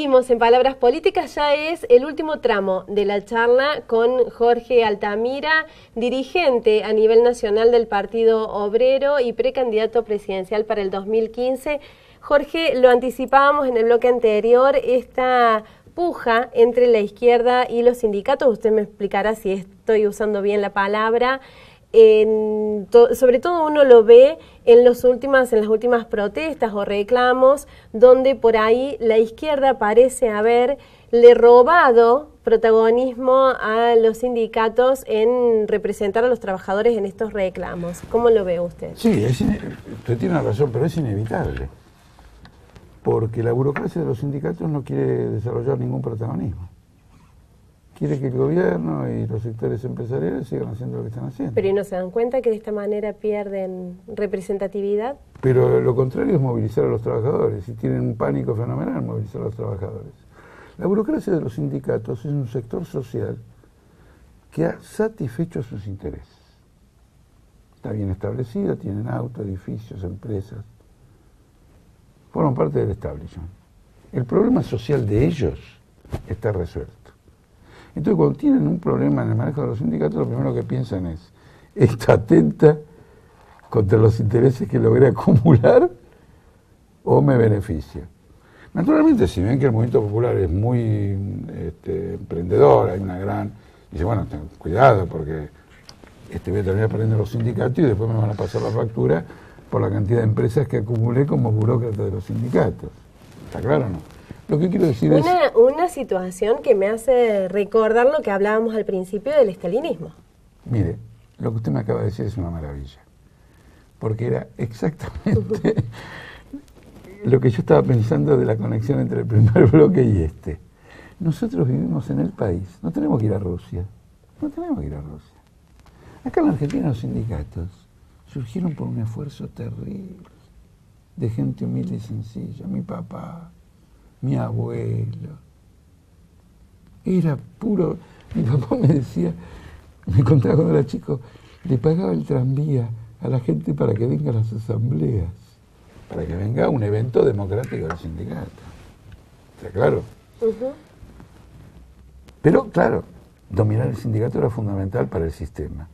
Seguimos en Palabras Políticas, ya es el último tramo de la charla con Jorge Altamira, dirigente a nivel nacional del Partido Obrero y precandidato presidencial para el 2015. Jorge, lo anticipábamos en el bloque anterior, esta puja entre la izquierda y los sindicatos, usted me explicará si estoy usando bien la palabra. Sobre todo uno lo ve en las últimas protestas o reclamos, donde por ahí la izquierda parece haberle robado protagonismo a los sindicatos en representar a los trabajadores en estos reclamos. ¿Cómo lo ve usted? Sí, usted tiene razón, pero es inevitable, porque la burocracia de los sindicatos no quiere desarrollar ningún protagonismo. Quiere que el gobierno y los sectores empresariales sigan haciendo lo que están haciendo. Pero ¿y no se dan cuenta que de esta manera pierden representatividad? Pero lo contrario es movilizar a los trabajadores, y tienen un pánico fenomenal movilizar a los trabajadores. La burocracia de los sindicatos es un sector social que ha satisfecho sus intereses. Está bien establecida, tienen autos, edificios, empresas, forman parte del establishment. El problema social de ellos está resuelto. Entonces, cuando tienen un problema en el manejo de los sindicatos, lo primero que piensan es, ¿está atenta contra los intereses que logré acumular o me beneficia? Naturalmente, si ven que el movimiento popular es muy emprendedor, hay una gran... Dice, bueno, ten cuidado porque voy a terminar perdiendo los sindicatos y después me van a pasar la factura por la cantidad de empresas que acumulé como burócrata de los sindicatos. ¿Está claro o no? Lo que quiero decir es... Una situación que me hace recordar lo que hablábamos al principio del estalinismo. Mire, lo que usted me acaba de decir es una maravilla, porque era exactamente lo que yo estaba pensando de la conexión entre el primer bloque y este. Nosotros vivimos en el país, no tenemos que ir a Rusia, Acá en la Argentina los sindicatos surgieron por un esfuerzo terrible de gente humilde y sencilla. Mi papá, mi abuelo, era puro. Mi papá me decía, me contaba cuando era chico, le pagaba el tranvía a la gente para que venga a las asambleas, para que venga a un evento democrático del sindicato. ¿Está claro? Pero, claro, dominar el sindicato era fundamental para el sistema.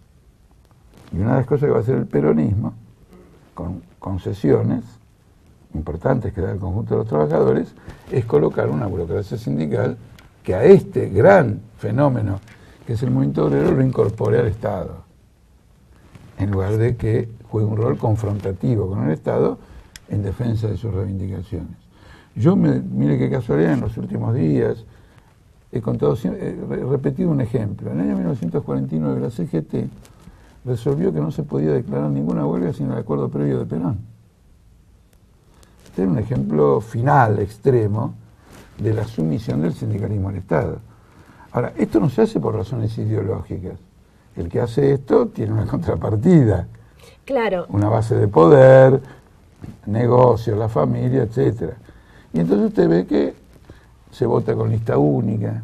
Y una de las cosas que va a hacer el peronismo, con concesiones importantes que da el conjunto de los trabajadores, es colocar una burocracia sindical que a este gran fenómeno que es el movimiento obrero lo incorpore al Estado, en lugar de que juegue un rol confrontativo con el Estado en defensa de sus reivindicaciones. Mire qué casualidad, en los últimos días he repetido un ejemplo. En el año 1949 la CGT resolvió que no se podía declarar ninguna huelga sin el acuerdo previo de Perón. Este es un ejemplo final, extremo, de la sumisión del sindicalismo al Estado. Ahora, esto no se hace por razones ideológicas. El que hace esto tiene una contrapartida. Claro. Una base de poder, negocios, la familia, etcétera. Y entonces usted ve que se vota con lista única.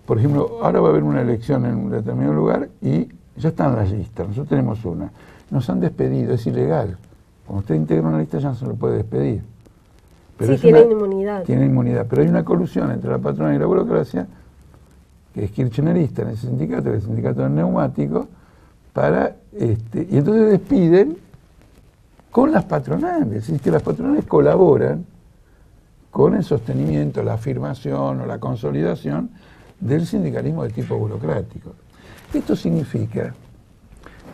Por ejemplo, ahora va a haber una elección en un determinado lugar y ya están las listas. Nosotros tenemos una. Nos han despedido, es ilegal. Cuando usted integra una lista ya no se lo puede despedir. Pero sí, tienen inmunidad. Tienen inmunidad, pero hay una colusión entre la patronal y la burocracia, que es kirchnerista en ese sindicato, el sindicato del neumático, y entonces despiden con las patronales. Es decir, que las patronales colaboran con el sostenimiento, la afirmación o la consolidación del sindicalismo de tipo burocrático. Esto significa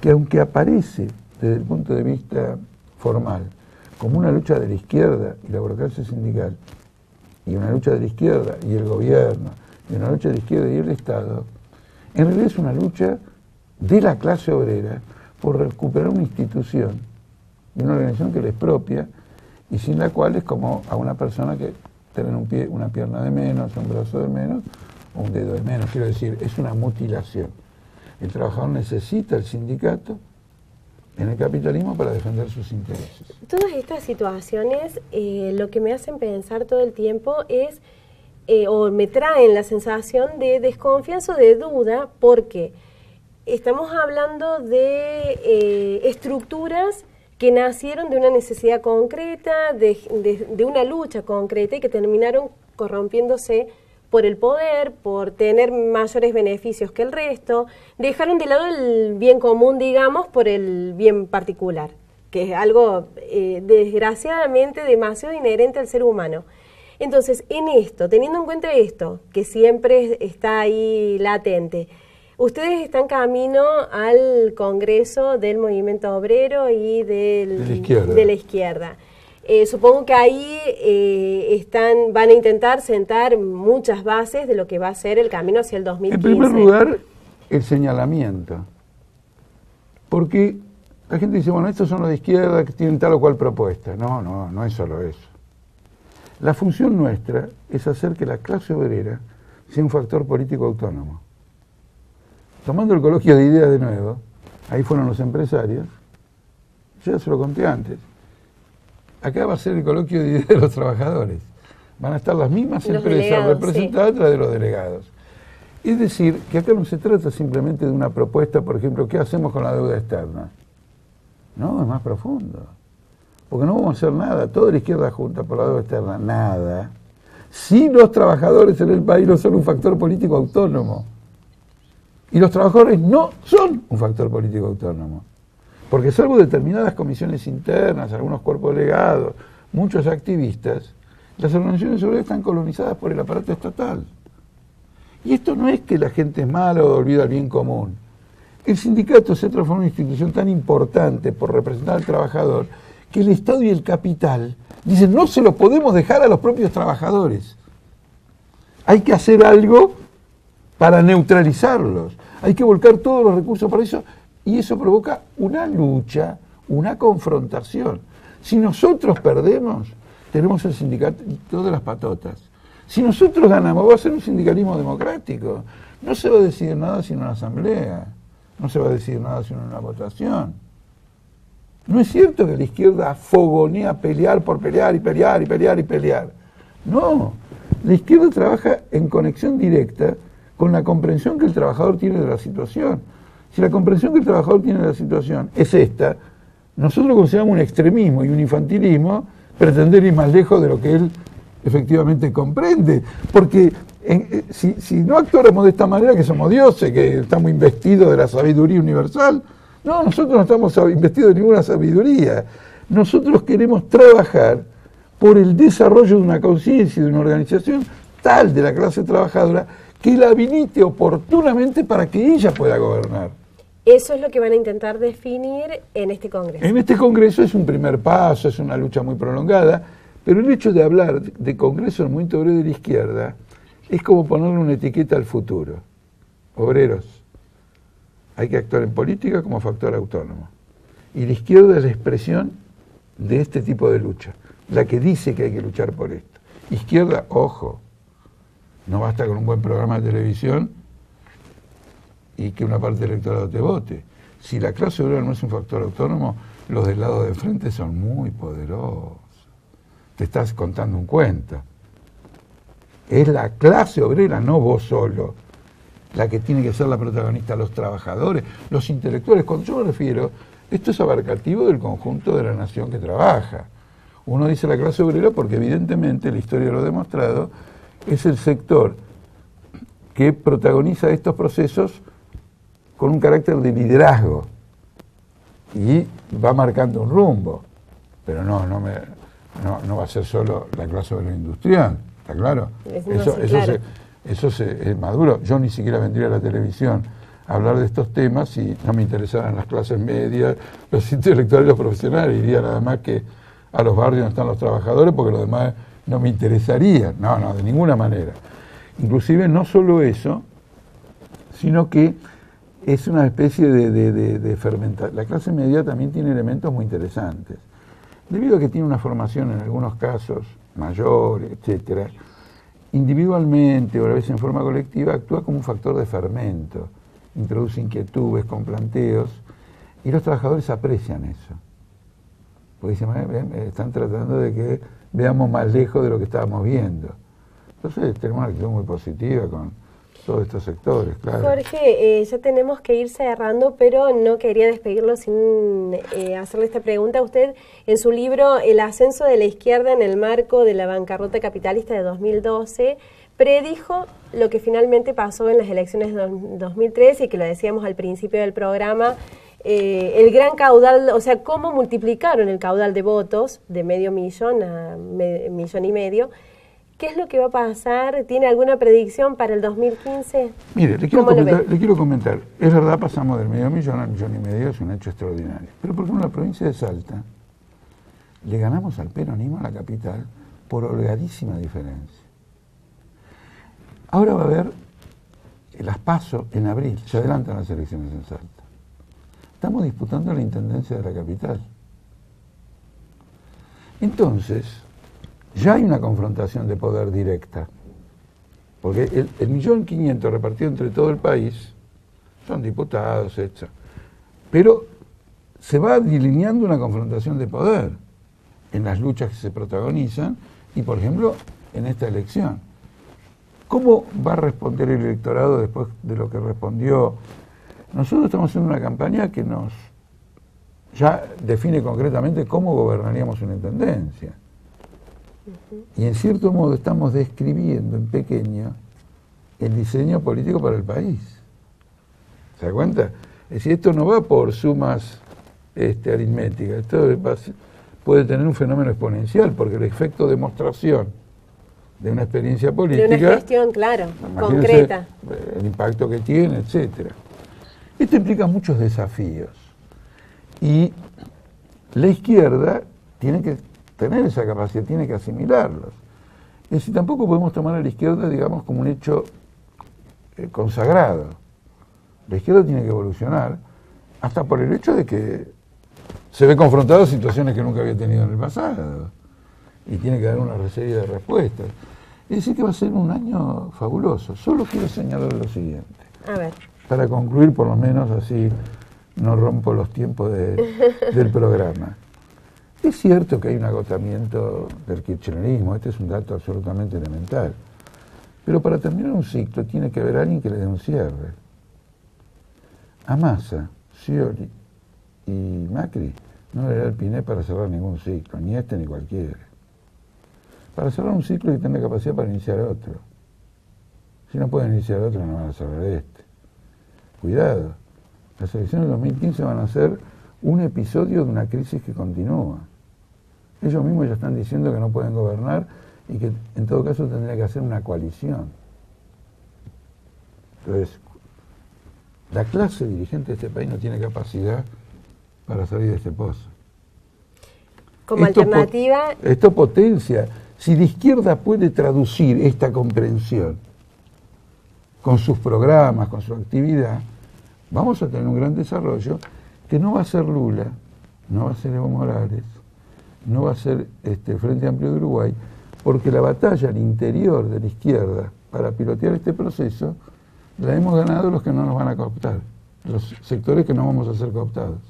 que aunque aparece desde el punto de vista formal como una lucha de la izquierda y la burocracia sindical, y una lucha de la izquierda y el gobierno, y una lucha de la izquierda y el Estado, en realidad es una lucha de la clase obrera por recuperar una institución y una organización que les propia y sin la cual es como a una persona que tiene una pierna de menos, un brazo de menos o un dedo de menos. Quiero decir, es una mutilación. El trabajador necesita el sindicato en el capitalismo para defender sus intereses. Todas estas situaciones lo que me hacen pensar todo el tiempo es, o me traen la sensación de desconfianza o de duda, porque estamos hablando de estructuras que nacieron de una necesidad concreta, de una lucha concreta y que terminaron corrompiéndose por el poder, por tener mayores beneficios que el resto, dejaron de lado el bien común, digamos, por el bien particular, que es algo desgraciadamente demasiado inherente al ser humano. Entonces, en esto, teniendo en cuenta esto, que siempre está ahí latente, ustedes están camino al Congreso del Movimiento Obrero y de la izquierda. Supongo que ahí van a intentar sentar muchas bases de lo que va a ser el camino hacia el 2015. En primer lugar, el señalamiento. Porque la gente dice, bueno, estos son los de izquierda que tienen tal o cual propuesta. No es solo eso. La función nuestra es hacer que la clase obrera sea un factor político autónomo. Tomando el coloquio de ideas de nuevo, ahí fueron los empresarios, yo ya se lo conté antes. Acá va a ser el coloquio de ideas de los trabajadores. Van a estar las mismas empresas representadas tras de los delegados. Es decir, que acá no se trata simplemente de una propuesta, por ejemplo, ¿qué hacemos con la deuda externa? No, es más profundo. Porque no vamos a hacer nada, toda la izquierda junta por la deuda externa, nada. Si los trabajadores en el país no son un factor político autónomo. Y los trabajadores no son un factor político autónomo. Porque salvo determinadas comisiones internas, algunos cuerpos delegados, muchos activistas, las organizaciones obreras están colonizadas por el aparato estatal. Y esto no es que la gente es mala o olvida el bien común. El sindicato se transformó en una institución tan importante por representar al trabajador que el Estado y el capital dicen no se lo podemos dejar a los propios trabajadores. Hay que hacer algo para neutralizarlos. Hay que volcar todos los recursos para eso. Y eso provoca una lucha, una confrontación. Si nosotros perdemos, tenemos el sindicato de las patotas. Si nosotros ganamos, va a ser un sindicalismo democrático. No se va a decidir nada sin una asamblea. No se va a decidir nada sin una votación. No es cierto que la izquierda fogonea pelear por pelear y pelear y pelear y pelear. No. La izquierda trabaja en conexión directa con la comprensión que el trabajador tiene de la situación. Si la comprensión que el trabajador tiene de la situación es esta, nosotros consideramos un extremismo y un infantilismo pretender ir más lejos de lo que él efectivamente comprende. Porque si no actuáramos de esta manera, que somos dioses, que estamos investidos de la sabiduría universal, no, nosotros no estamos investidos de ninguna sabiduría. Nosotros queremos trabajar por el desarrollo de una conciencia y de una organización tal de la clase trabajadora que la habilite oportunamente para que ella pueda gobernar. Eso es lo que van a intentar definir en este Congreso. En este Congreso es un primer paso, es una lucha muy prolongada, pero el hecho de hablar de Congreso del Movimiento Obrero de la Izquierda es como ponerle una etiqueta al futuro. Obreros, hay que actuar en política como factor autónomo. Y la izquierda es la expresión de este tipo de lucha, la que dice que hay que luchar por esto. Izquierda, ojo, no basta con un buen programa de televisión y que una parte del electorado te vote. Si la clase obrera no es un factor autónomo, los del lado de frente son muy poderosos. Te estás contando un cuento. Es la clase obrera, no vos solo, la que tiene que ser la protagonista, los trabajadores, los intelectuales. Cuando yo me refiero, esto es abarcativo del conjunto de la nación que trabaja. Uno dice la clase obrera porque evidentemente, la historia lo ha demostrado, es el sector que protagoniza estos procesos con un carácter de liderazgo y va marcando un rumbo. Pero no va a ser solo la clase obrera industrial, ¿está claro? Eso es maduro. Yo ni siquiera vendría a la televisión a hablar de estos temas si no me interesaran las clases medias, los intelectuales y los profesionales. Iría nada más que a los barrios donde están los trabajadores, porque lo demás no me interesaría. No, de ninguna manera. Inclusive no solo eso, sino que es una especie de fermentación. La clase media también tiene elementos muy interesantes. Debido a que tiene una formación en algunos casos mayor, etcétera, individualmente o a veces en forma colectiva actúa como un factor de fermento, introduce inquietudes con planteos y los trabajadores aprecian eso. Porque dicen, están tratando de que veamos más lejos de lo que estábamos viendo. Entonces tenemos una actitud muy positiva con todos estos sectores, claro. Jorge, ya tenemos que ir cerrando, pero no quería despedirlo sin hacerle esta pregunta. Usted, en su libro El ascenso de la izquierda en el marco de la bancarrota capitalista de 2012, predijo lo que finalmente pasó en las elecciones de 2013 y que lo decíamos al principio del programa, el gran caudal, o sea, cómo multiplicaron el caudal de votos de 500.000 a 1,5 millones. ¿Qué es lo que va a pasar? ¿Tiene alguna predicción para el 2015? Mire, le quiero comentar. Es verdad, pasamos del 500.000 al 1,5 millones, es un hecho extraordinario. Pero por ejemplo, en la provincia de Salta, le ganamos al peronismo a la capital por holgadísima diferencia. Ahora va a haber las PASO en abril, se adelantan las elecciones en Salta. Estamos disputando la intendencia de la capital. Entonces, ya hay una confrontación de poder directa, porque el 1.500.000 repartido entre todo el país son diputados, etc. Pero se va delineando una confrontación de poder en las luchas que se protagonizan y, por ejemplo, en esta elección. ¿Cómo va a responder el electorado después de lo que respondió? Nosotros estamos haciendo una campaña que nos ya define concretamente cómo gobernaríamos una intendencia. Y en cierto modo estamos describiendo en pequeño el diseño político para el país. ¿Se da cuenta? Es decir, esto no va por sumas aritméticas, esto puede tener un fenómeno exponencial, porque el efecto de demostración de una experiencia política... De una gestión, claro, concreta. El impacto que tiene, etcétera. Esto implica muchos desafíos. Y la izquierda tiene que tener esa capacidad, tiene que asimilarlos. Es decir, tampoco podemos tomar a la izquierda, digamos, como un hecho consagrado. La izquierda tiene que evolucionar, hasta por el hecho de que se ve confrontado a situaciones que nunca había tenido en el pasado, y tiene que dar una serie de respuestas. Es decir, que va a ser un año fabuloso. Solo quiero señalar lo siguiente. A ver. Para concluir, por lo menos, así no rompo los tiempos del programa. Es cierto que hay un agotamiento del kirchnerismo, este es un dato absolutamente elemental. Pero para terminar un ciclo tiene que haber alguien que le dé un cierre. A Massa, Scioli y Macri no le da el piné para cerrar ningún ciclo, ni este ni cualquiera. Para cerrar un ciclo hay que tener capacidad para iniciar otro. Si no pueden iniciar otro, no van a cerrar este. Cuidado, las elecciones del 2015 van a ser un episodio de una crisis que continúa. Ellos mismos ya están diciendo que no pueden gobernar y que en todo caso tendría que hacer una coalición. Entonces, la clase dirigente de este país no tiene capacidad para salir de este pozo. Como alternativa... Esto potencia. Si la izquierda puede traducir esta comprensión con sus programas, con su actividad, vamos a tener un gran desarrollo que no va a ser Lula, no va a ser Evo Morales, no va a ser el Frente Amplio de Uruguay, porque la batalla al interior de la izquierda para pilotear este proceso la hemos ganado los que no nos van a cooptar, los sectores que no vamos a ser cooptados.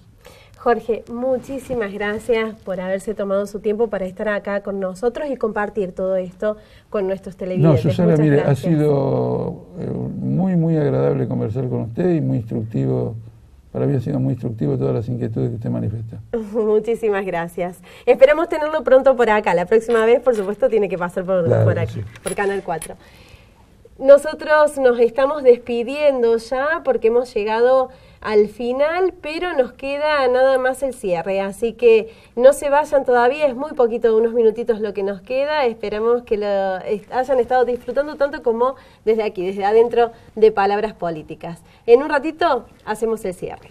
Jorge, muchísimas gracias por haberse tomado su tiempo para estar acá con nosotros y compartir todo esto con nuestros televidentes. No, Susana, muchas mire, gracias. Ha sido muy, muy agradable conversar con usted y muy instructivo. Para mí ha sido muy instructivo todas las inquietudes que usted manifiesta. Muchísimas gracias. Esperamos tenerlo pronto por acá. La próxima vez, por supuesto, tiene que pasar por aquí, sí, por Canal 4. Nosotros nos estamos despidiendo ya porque hemos llegado al final, pero nos queda nada más el cierre, así que no se vayan todavía, es muy poquito, unos minutitos lo que nos queda. Esperamos que lo hayan estado disfrutando tanto como desde aquí, desde adentro de Palabras Políticas. En un ratito hacemos el cierre.